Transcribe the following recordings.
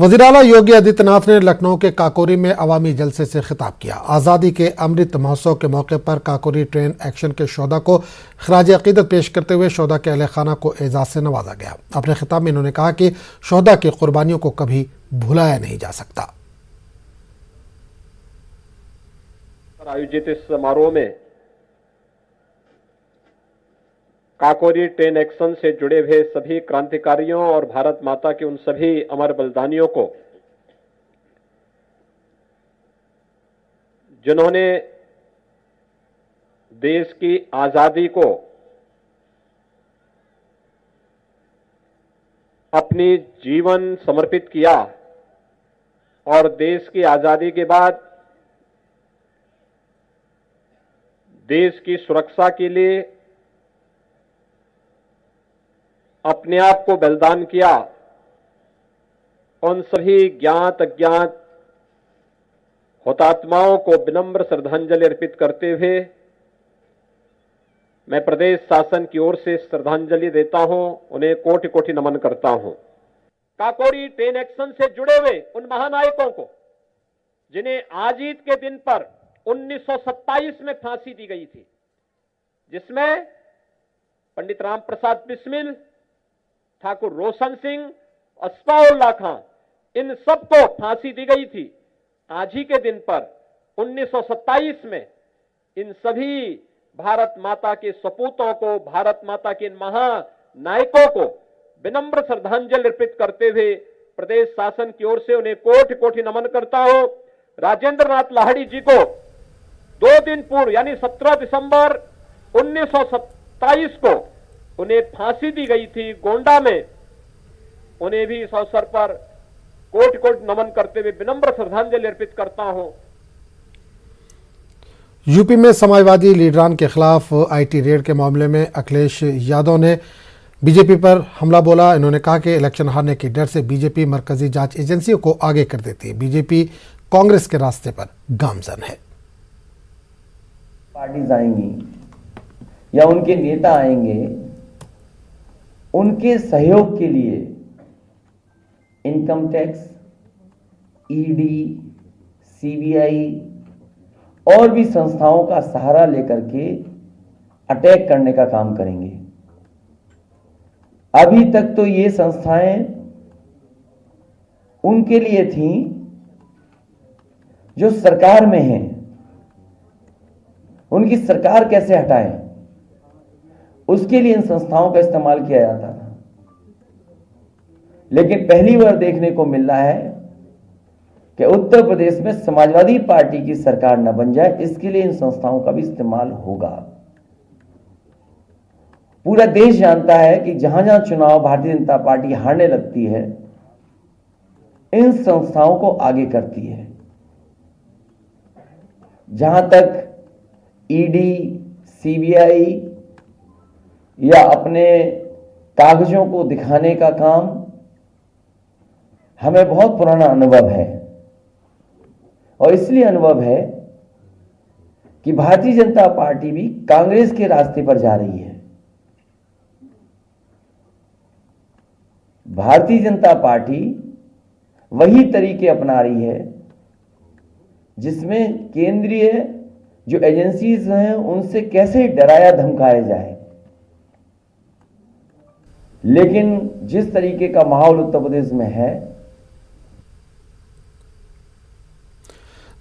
वज़ीर-ए-आला योगी आदित्यनाथ ने लखनऊ के काकोरी में अवामी जलसे से खिताब किया। आज़ादी के अमृत महोत्सव के मौके पर काकोरी ट्रेन एक्शन के शोधा को खराज अकीदत पेश करते हुए शोधा के अहले खाना को एजाज से नवाजा गया। अपने खिताब में इन्होंने कहा कि शोधा की कुर्बानियों को कभी भुलाया नहीं जा सकता। आयोजित इस समारोह में काकोरी ट्रेन एक्शन से जुड़े हुए सभी क्रांतिकारियों और भारत माता के उन सभी अमर बलिदानियों को, जिन्होंने देश की आजादी को अपनी जीवन समर्पित किया और देश की आजादी के बाद देश की सुरक्षा के लिए अपने आप को बलिदान किया, उन सभी ज्ञात अज्ञात हुतात्माओं को विनम्र श्रद्धांजलि अर्पित करते हुए मैं प्रदेश शासन की ओर से श्रद्धांजलि देता हूं, उन्हें कोटि कोटि नमन करता हूं। काकोरी ट्रेन एक्शन से जुड़े हुए उन महानायकों को, जिन्हें आजीत के दिन पर 1927 में फांसी दी गई थी, जिसमें पंडित राम प्रसाद बिस्मिल, ठाकुर रोशन सिंह और अस्फाउल्लाह खां, इन सबको फांसी दी गई थी। आज ही के दिन पर 1927 में इन सभी भारत माता के सपूतों को, भारत माता के इन महानायकों को विनम्र श्रद्धांजलि अर्पित करते हुए प्रदेश शासन की ओर से उन्हें कोटि कोटि नमन करता हूं। राजेंद्र नाथ लाहिड़ी जी को 2 दिन पूर्व यानी 17 दिसंबर 1927 को उन्हें फांसी दी गई थी गोंडा में। उन्हें भी इस अवसर पर कोटि कोटि नमन करते हुए विनम्र श्रद्धांजलि अर्पित करता हूं। यूपी में समाजवादी लीडरान के खिलाफ आईटी रेड के मामले में अखिलेश यादव ने बीजेपी पर हमला बोला। इन्होंने कहा कि इलेक्शन हारने के डर से बीजेपी मरकजी जांच एजेंसियों को आगे कर देती है। बीजेपी कांग्रेस के रास्ते पर गामजन है। पार्टीज आएंगी या उनके नेता आएंगे, उनके सहयोग के लिए इनकम टैक्स, ईडी, सीबीआई और भी संस्थाओं का सहारा लेकर के अटैक करने का काम करेंगे। अभी तक तो ये संस्थाएं उनके लिए थीं जो सरकार में हैं, उनकी सरकार कैसे हटाएं, उसके लिए इन संस्थाओं का इस्तेमाल किया जाता था। लेकिन पहली बार देखने को मिल रहा है कि उत्तर प्रदेश में समाजवादी पार्टी की सरकार न बन जाए, इसके लिए इन संस्थाओं का भी इस्तेमाल होगा। पूरा देश जानता है कि जहां जहां चुनाव भारतीय जनता पार्टी हारने लगती है, इन संस्थाओं को आगे करती है। जहां तक ईडी, सीबीआई या अपने कागजों को दिखाने का काम, हमें बहुत पुराना अनुभव है और इसलिए अनुभव है कि भारतीय जनता पार्टी भी कांग्रेस के रास्ते पर जा रही है। भारतीय जनता पार्टी वही तरीके अपना रही है जिसमें केंद्रीय जो एजेंसीज हैं उनसे कैसे डराया धमकाया जाए। लेकिन जिस तरीके का माहौल उत्तर प्रदेश में है,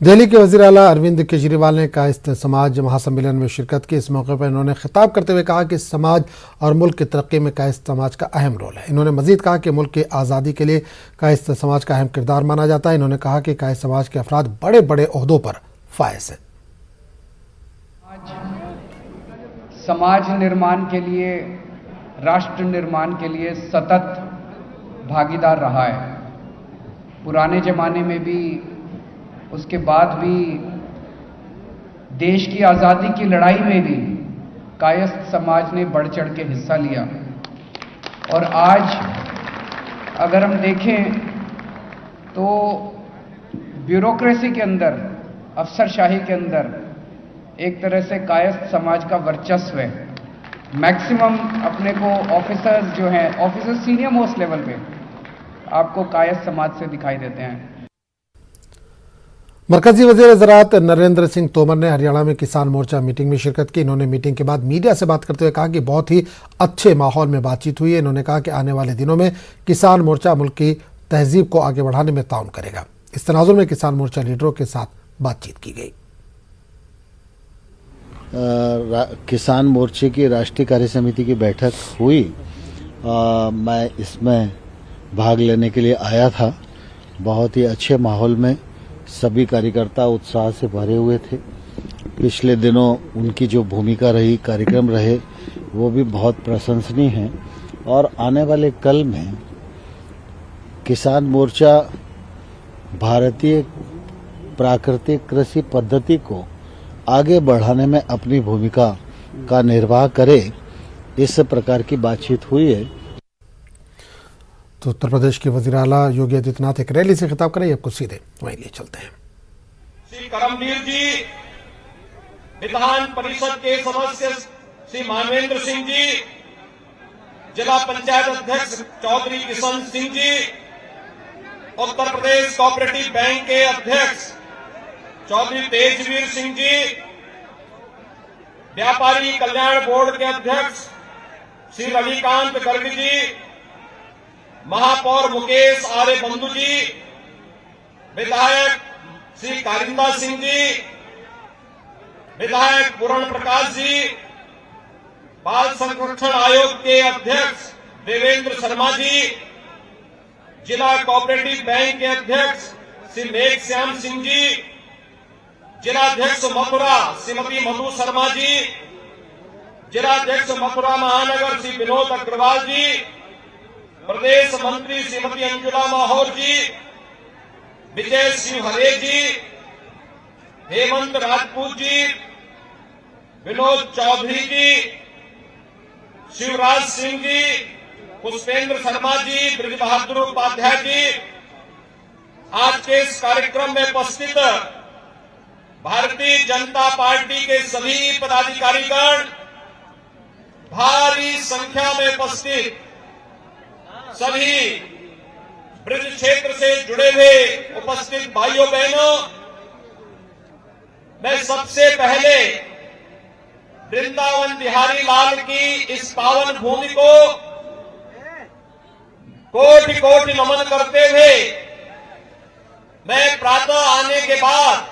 दिल्ली के वज़ीर-ए-आला अरविंद केजरीवाल ने कायस्थ समाज महासम्मेलन में शिरकत की। इस मौके पर इन्होंने खिताब करते हुए कहा कि समाज और मुल्क की तरक्की में कायस्थ समाज का अहम रोल है। इन्होंने मजीद कहा कि मुल्क की आज़ादी के लिए कायस्थ समाज का अहम किरदार माना जाता है। इन्होंने कहा कि कायस्थ समाज के अफराद बड़े बड़े ओहदों पर फायज हैं। समाज निर्माण के लिए, राष्ट्र निर्माण के लिए सतत भागीदार रहा है। पुराने जमाने में भी, उसके बाद भी, देश की आज़ादी की लड़ाई में भी कायस्थ समाज ने बढ़ चढ़ के हिस्सा लिया। और आज अगर हम देखें तो ब्यूरोक्रेसी के अंदर, अफसरशाही के अंदर एक तरह से कायस्थ समाज का वर्चस्व है। मैक्सिमम अपने को ऑफिसर्स जो हैं, ऑफिसर्स सीनियर मोस्ट लेवल पे, आपको कायस्थ समाज से दिखाई देते हैं। मरकजी वज़ीर ज़राअत नरेंद्र सिंह तोमर ने हरियाणा में किसान मोर्चा मीटिंग में शिरकत की। इन्होंने मीटिंग के बाद मीडिया से बात करते हुए कहा कि बहुत ही अच्छे माहौल में बातचीत हुई है। इन्होंने कहा कि आने वाले दिनों में किसान मोर्चा मुल्क की तहजीब को आगे बढ़ाने में ताउन करेगा। इस तनाजुर में किसान मोर्चा लीडरों के साथ बातचीत की गई। किसान मोर्चे की राष्ट्रीय कार्य समिति की बैठक हुई। मैं इसमें भाग लेने के लिए आया था। बहुत ही अच्छे माहौल में सभी कार्यकर्ता उत्साह से भरे हुए थे। पिछले दिनों उनकी जो भूमिका रही, कार्यक्रम रहे, वो भी बहुत प्रशंसनीय हैं और आने वाले कल में किसान मोर्चा भारतीय प्राकृतिक कृषि पद्धति को आगे बढ़ाने में अपनी भूमिका का निर्वाह करे, इस प्रकार की बातचीत हुई है। तो उत्तर प्रदेश के वजीर आला योगी आदित्यनाथ एक रैली से खिताब करें। आपको सीधे वहीं ले चलते हैं। श्री करमवीर जी, विधान परिषद के सदस्य श्री मानवेंद्र सिंह जी, जिला पंचायत अध्यक्ष चौधरी किशन सिंह जी, उत्तर प्रदेश कोऑपरेटिव बैंक के अध्यक्ष चौधरी तेजवीर सिंह जी, व्यापारी कल्याण बोर्ड के अध्यक्ष श्री रविकांत गर्ग जी, महापौर मुकेश आर्य बंधु जी, विधायक श्री कारिंदा सिंह जी, विधायक पूर्ण प्रकाश जी, बाल संरक्षण आयोग के अध्यक्ष देवेंद्र शर्मा जी, जिला कोऑपरेटिव बैंक के अध्यक्ष श्री मेघ श्याम सिंह जी, जिलाध्यक्ष मथुरा श्रीमती मधु शर्मा जी, जिलाध्यक्ष मथुरा महानगर श्री विनोद अग्रवाल जी, प्रदेश मंत्री श्रीमती अंजुला माहौर जी, विजय सिंह हरे जी, हेमंत राजपूत जी, विनोद चौधरी जी, शिवराज सिंह जी, पुष्पेंद्र शर्मा जी, ब्रज बहादुर उपाध्याय जी, आज के इस कार्यक्रम में उपस्थित भारतीय जनता पार्टी के सभी पदाधिकारीगण, भारी संख्या में उपस्थित सभी ब्रज क्षेत्र से जुड़े हुए उपस्थित भाइयों बहनों, मैं सबसे पहले वृंदावन बिहारी लाल की इस पावन भूमि को कोटि कोटि नमन करते हुए मैं प्रातः आने के बाद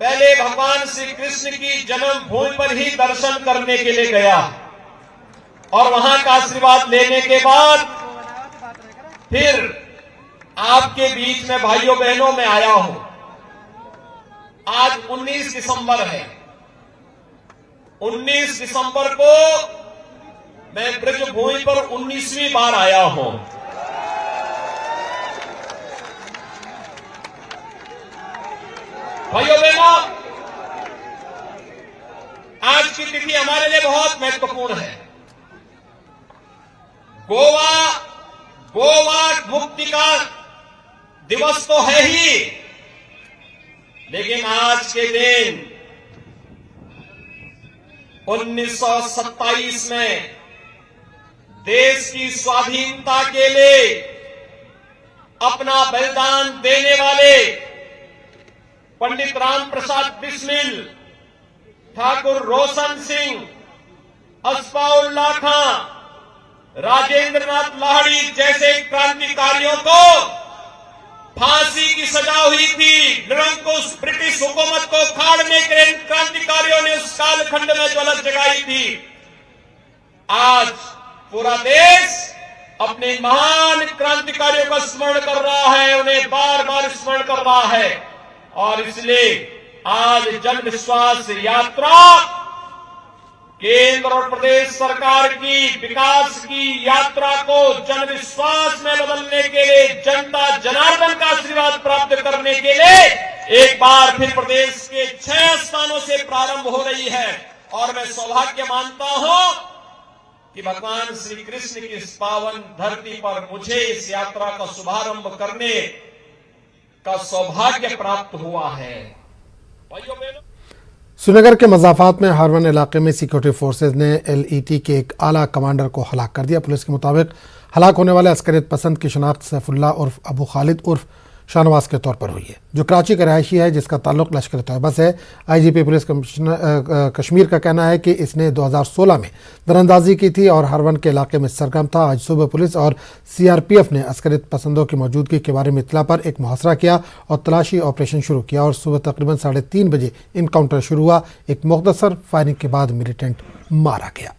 पहले भगवान श्री कृष्ण की जन्मभूमि पर ही दर्शन करने के लिए गया और वहां का आशीर्वाद लेने के बाद फिर आपके बीच में भाइयों बहनों में आया हूं। आज 19 दिसंबर है। 19 दिसंबर को मैं ब्रज भूमि पर 19वीं बार आया हूं। भाइयों बहनों, आज की तिथि हमारे लिए बहुत महत्वपूर्ण है। गोवा मुक्ति का दिवस तो है ही, लेकिन आज के दिन 1927 में देश की स्वाधीनता के लिए अपना बलिदान देने वाले पंडित राम प्रसाद बिस्मिल, ठाकुर रोशन सिंह, अस्फाउल्लाह खां, राजेंद्र नाथ लाहिड़ी जैसे क्रांतिकारियों को फांसी की सजा हुई थी। निरंकुश ब्रिटिश हुकूमत को खाड़ने के लिए क्रांतिकारियों ने उस कालखंड में ज्वलंत जगाई थी। आज पूरा देश अपने महान क्रांतिकारियों का स्मरण कर रहा है, उन्हें बार बार स्मरण कर रहा है और इसलिए आज जन विश्वास यात्रा केंद्र और प्रदेश सरकार की विकास की यात्रा को जन विश्वास में बदलने के लिए, जनता जनार्दन का आशीर्वाद प्राप्त करने के लिए एक बार फिर प्रदेश के 6 स्थानों से प्रारंभ हो रही है और मैं सौभाग्य मानता हूं कि भगवान श्री कृष्ण की इस पावन धरती पर मुझे इस यात्रा का शुभारंभ करने का सौभाग्य प्राप्त हुआ है। भाइयों बहनों, श्रीनगर के मजाफात में हारवन इलाके में सिक्योरिटी फोर्सेज ने LET के एक आला कमांडर को हलाक कर दिया। पुलिस के मुताबिक हलाक होने वाले अस्करियत पसंद की शनाख्त सैफुल्लाह उर्फ अबू खालिद उर्फ शाहनवाज के तौर पर हुई है, जो कराची का रहायशी है, जिसका ताल्लुक लश्कर तैयबा से है। IGP पुलिस कश्मीर का कहना है कि इसने 2016 में दरअंदाजी की थी और हरवन के इलाके में सरगर्म था। आज सुबह पुलिस और CRPF ने अस्करियत पसंदों की मौजूदगी के बारे में इत्तला पर एक मुहासरा किया और तलाशी ऑपरेशन शुरू किया और सुबह तकरीबन 3:30 बजे इनकाउंटर शुरू हुआ। एक मुख्तसर फायरिंग के बाद मिलिटेंट मारा गया।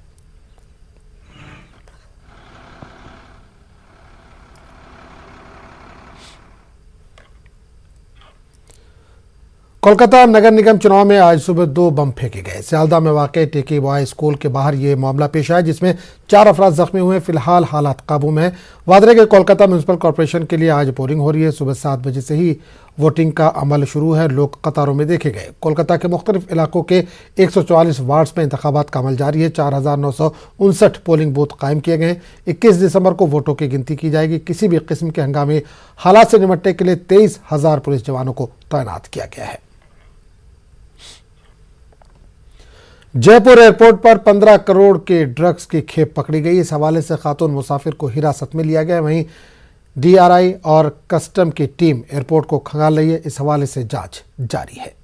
कोलकाता नगर निगम चुनाव में आज सुबह 2 बम फेंके गए। सियालदा में वाक़ टेकी बॉय स्कूल के बाहर ये मामला पेश आया, जिसमें 4 अफराद जख्मी हुए। फिलहाल हालात काबू में है। वादरे के कोलकाता म्यूनसिपल कॉरपोरेशन के लिए आज पोलिंग हो रही है। सुबह 7 बजे से ही वोटिंग का अमल शुरू है। लोग कतारों में देखे गए। कोलकाता के मुख्तलिफ इलाकों के 144 वार्ड्स में इंतखाबात का अमल जारी है। 4959 पोलिंग बूथ कायम किए गए। 21 दिसंबर को वोटों की गिनती की जाएगी। किसी भी किस्म के हंगामी हालात से निपटने के लिए 23,000 पुलिस जवानों को तैनात किया गया है। जयपुर एयरपोर्ट पर 15 करोड़ के ड्रग्स की खेप पकड़ी गई। इस हवाले से खातून मुसाफिर को हिरासत में लिया गया। वहीं DRI और कस्टम की टीम एयरपोर्ट को खंगाल रही है। इस हवाले से जांच जारी है।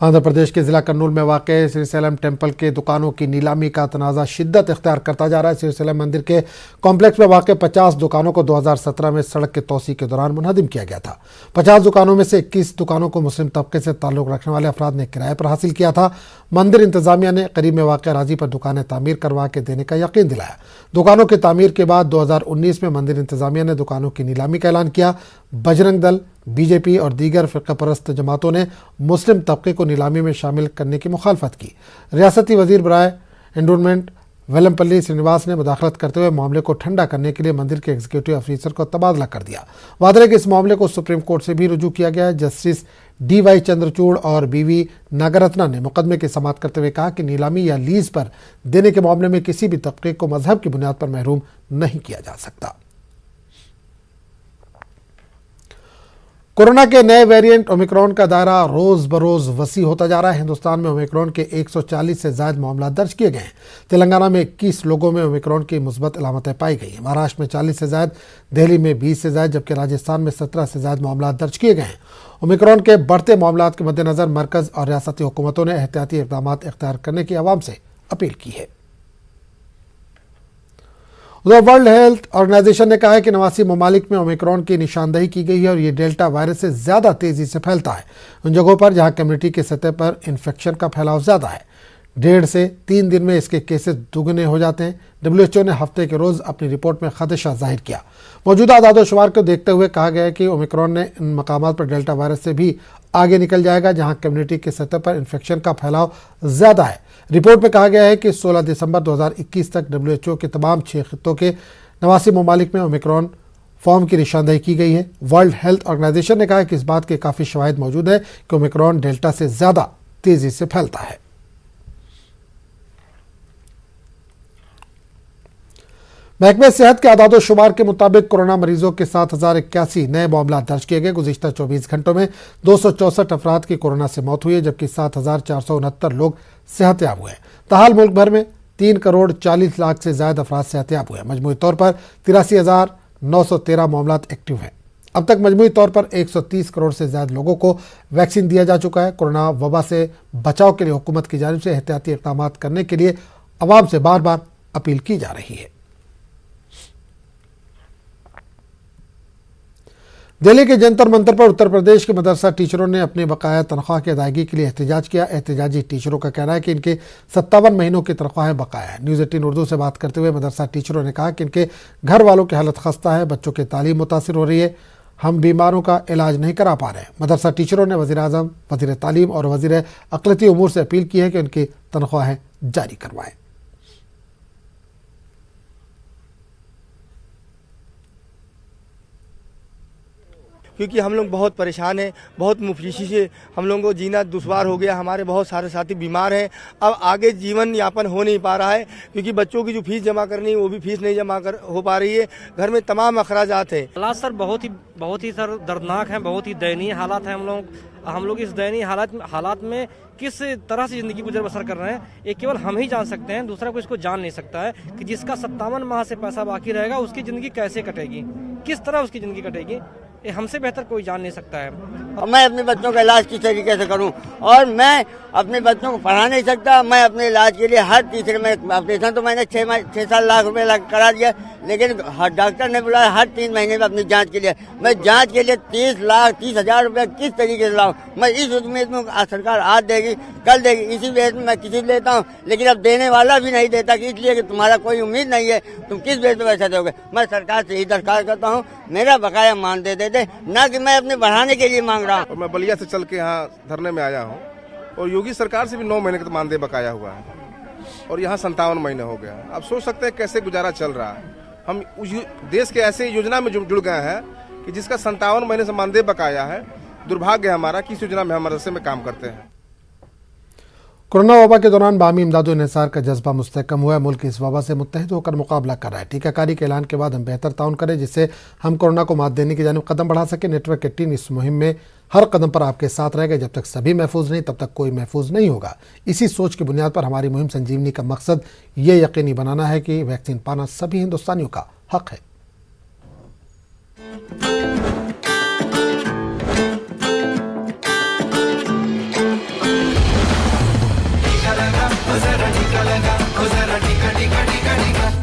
आंध्र प्रदेश के जिला कर्नूल में वाक़ श्रीशैलम टेम्पल के दुकानों की नीलामी का तनाज़ा शिद्दत इख्तियार करता जा रहा है। श्रीशैलम मंदिर के कॉम्प्लेक्स में वाक़ 50 दुकानों को 2017 में सड़क के तोसी के दौरान मुनहदिम किया गया था। 50 दुकानों में से 21 दुकानों को मुस्लिम तबके से ताल्लुक़ रखने वाले अफराद ने किराए पर हासिल किया था। मंदिर इंतजामिया ने करीब में वाक़ राजी पर दुकानें तामीर करवा के देने का यकीन दिलाया। दुकानों की तामीर के बाद 2019 में मंदिर इंतजामिया ने दुकानों की नीलामी का ऐलान किया। बजरंग दल, BJP और दीगर फ़िक़्ह परस्त जमातों ने मुस्लिम तबके को नीलामी में शामिल करने की मुखालफत की। रियासती वज़ीर बराए एंडोनमेंट वेलमपल्ली श्रीनिवास ने मुदाखलत करते हुए मामले को ठंडा करने के लिए मंदिर के एग्जीक्यूटिव ऑफिसर को तबादला कर दिया। वादरे के इस मामले को सुप्रीम कोर्ट से भी रुजू किया गया है। जस्टिस DY चंद्रचूड़ और BV नागरत्ना ने मुकदमे की समाअत करते हुए कहा कि नीलामी या लीज पर देने के मामले में किसी भी तबके को मजहब की बुनियाद पर महरूम नहीं किया जा सकता। कोरोना के नए वेरिएंट ओमिक्रॉन का दायरा रोज बरोज वसी होता जा रहा है। हिंदुस्तान में ओमिक्रॉन के 140 से ज्यादा मामला दर्ज किए गए हैं। तेलंगाना में 21 लोगों में ओमिक्रॉन की मुस्बत अलामतें पाई गई हैं। महाराष्ट्र में 40 से ज्यादा, दिल्ली में 20 से ज्यादा, जबकि राजस्थान में 17 से ज्यादा मामला दर्ज किए गए हैं। ओमिक्रॉन के बढ़ते मामलों के मद्देनजर मरकज और रियासती हुकूमतों ने एहतियाती इक़दाम इख्तियार करने की आवाम से अपील की है। उधर वर्ल्ड हेल्थ ऑर्गेनाइजेशन ने कहा है कि 89 ममालिक में ओमिक्रॉन की निशानदेही की गई है और ये डेल्टा वायरस से ज़्यादा तेज़ी से फैलता है उन जगहों पर जहां कम्युनिटी की सतह पर इन्फेक्शन का फैलाव ज़्यादा है। 1.5 से 3 दिन में इसके केसेस दुगने हो जाते हैं। WHO ने हफ्ते के रोज़ अपनी रिपोर्ट में खदशा जाहिर किया। मौजूदा आदादोशुमार को देखते हुए कहा गया है कि ओमिक्रॉन ने इन मकामात पर डेल्टा वायरस से भी आगे निकल जाएगा जहां कम्युनिटी की सतह पर इन्फेक्शन का फैलाव ज़्यादा है। रिपोर्ट में कहा गया है कि 16 दिसंबर 2021 तक WHO के तमाम 6 खित्तों के 89 ममालिक में ओमिक्रॉन फॉर्म की निशानदेही की गई है। वर्ल्ड हेल्थ ऑर्गेनाइजेशन ने कहा है कि इस बात के काफ़ी शवाहिद मौजूद है कि ओमिक्रॉन डेल्टा से ज़्यादा तेज़ी से फैलता है। महकमे सेहत के आदादोशुमार के मुताबिक कोरोना मरीजों के 7,081 नए मामला दर्ज किए गए। गुज़िश्ता 24 घंटों में 264 अफराद की कोरोना से मौत हुई है, जबकि 7,469 लोग सेहतयाब हुए। ताहाल मुल्क भर में 3 करोड़ 40 लाख से ज्यादा अफराद सेहतयाब हुए। मजमूई तौर पर 83,913 मामला एक्टिव हैं। अब तक मजमूई तौर पर 130 करोड़ से ज्यादा लोगों को वैक्सीन दिया जा चुका है। कोरोना वबा से बचाव के लिए हुकूमत की जानिब से एहतियाती इक़दाम करने के लिए अवाम से बार बार अपील की जा रही है। दिल्ली के जंतर मंतर पर उत्तर प्रदेश के मदरसा टीचरों ने अपने बकाया तनख्वाह की अदायगी के लिए एहतजाज किया। एहतजाजी टीचरों का कहना है कि इनके 57 महीनों की तनख्वाहें बकाया है। न्यूज़ 18 उर्दू से बात करते हुए मदरसा टीचरों ने कहा कि इनके घर वालों की हालत खस्ता है, बच्चों की तालीम मुतासिर हो रही है, हम बीमारों का इलाज नहीं करा पा रहे हैं। मदरसा टीचरों ने वज़ीर आज़म, वज़ीर तालीम और वज़ीर अक़लियती उमूर से अपील की है कि उनकी तनख्वाहें जारी करवाएं। क्योंकि हम लोग बहुत परेशान हैं, बहुत मुफलिसी से हम लोगों को जीना दुश्वार हो गया। हमारे बहुत सारे साथी बीमार हैं, अब आगे जीवन यापन हो नहीं पा रहा है, क्योंकि बच्चों की जो फीस जमा करनी है वो भी फीस नहीं जमा हो पा रही है। घर में तमाम अखराजात हैं। हालात सर बहुत ही सर दर्दनाक हैं, बहुत ही दयनीय हालात हैं। हम लोग इस दयनीय हालात में किस तरह से ज़िंदगी गुजर बसर कर रहे हैं, ये केवल हम ही जान सकते हैं। दूसरा कोई इसको जान नहीं सकता है कि जिसका 57 माह से पैसा बाकी रहेगा उसकी ज़िंदगी कैसे कटेगी, किस तरह उसकी ज़िंदगी कटेगी, ये हमसे बेहतर कोई जान नहीं सकता है। मैं अपने बच्चों का इलाज किस तरीके से करूं, और मैं अपने बच्चों को पढ़ा नहीं सकता। मैं अपने इलाज के लिए हर तीसरे में ऑपरेशन तो मैंने 6-7 लाख रुपए करा दिया, लेकिन डॉक्टर ने बुलाया हर 3 महीने में अपनी जांच के लिए। मैं जांच के लिए 30,000 रुपए किस तरीके से लाऊं? मैं इस उम्मीद में सरकार आज देगी कल देगी, इसी बेस में मैं किसी लेता हूं, लेकिन अब देने वाला भी नहीं देता कि इसलिए कि तुम्हारा कोई उम्मीद नहीं है, तुम किस बेस पे पैसा दोगे। मैं सरकार से ही दरख्वास्त करता हूँ मेरा बकाया मान दे देते, ना कि मैं अपने बढ़ाने के लिए मांग रहा हूँ। और मैं बलिया से चल के यहाँ धरने में आया हूँ, और योगी सरकार से भी 9 महीने का मानदेय बकाया हुआ है, और यहाँ 57 महीने हो गया। आप सोच सकते हैं कैसे गुजारा चल रहा है। हम देश के ऐसे योजना में जुड़ गए हैं कि जिसका 57 महीने से मानदेय बकाया है। दुर्भाग्य है हमारा कि इस योजना में हम मदरसे में काम करते हैं। कोरोना वबा के दौरान बामी इमदाद इंसार का जज्बा मुस्तहकम हुआ है। मुल्क इस वबा से मुत्तहिद होकर मुकाबला कर रहा है। टीकाकारी के ऐलान के बाद हम बेहतर ताउन करें, जिससे हम कोरोना को मात देने की जानिब कदम बढ़ा सकें। नेटवर्क की टीम इस मुहिम में हर कदम पर आपके साथ रहेगा। जब तक सभी महफूज नहीं तब तक कोई महफूज नहीं होगा। इसी सोच की बुनियाद पर हमारी मुहिम संजीवनी का मकसद ये यकीनी बनाना है कि वैक्सीन पाना सभी हिंदुस्तानियों का हक है।